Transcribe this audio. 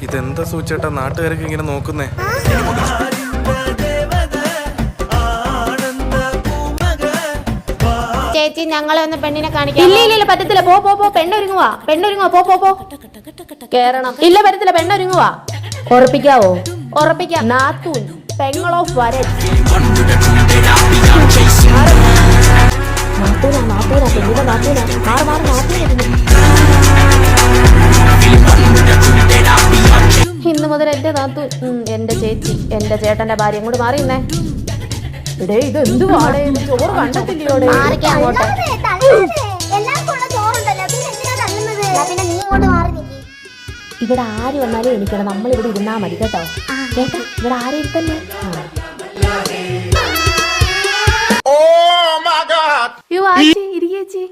ഇതെന്താ സൂചേട്ടാ നാട്ടുകാരൊക്കെ ഇങ്ങനെ നോക്കുന്നേ? ചേച്ചി ഞങ്ങളെ ഒന്ന് പെണ്ണിനെ കാണിക്കാം. ഇല്ല പറ്റത്തില്ല. പോ പെണ്ണൊരുങ്ങുവാ പോ കേറണം. ഇല്ല പറ്റത്തില്ല, പെണ്ണൊരുങ്ങുവാ. ഉറപ്പിക്കാവോ? ഉറപ്പിക്കാം. നാത്തൂൻ പെങ്ങളോ വരൻ. ഇന്ന് മുതൽ എന്റെ നാത്തൂൻ എന്റെ ചേച്ചി എന്റെ ചേട്ടന്റെ ഭാര്യ. ഇങ്ങോട്ട് മാറിയുന്നേ. ഇവിടെ ഇത് എന്തുവാടേ? ചോറ് കണ്ടത്തില്ലയോടെ? ഇവിടെ ആര് വന്നാലും എനിക്കത് നമ്മളിവിടെ ഇരുന്നാ മതി കേട്ടോ. കേട്ടോ, ഇവിടെ ആരും ഇരുത്തല്ലേ. യോ ആച്ചി ഇരിക്കേച്ചി.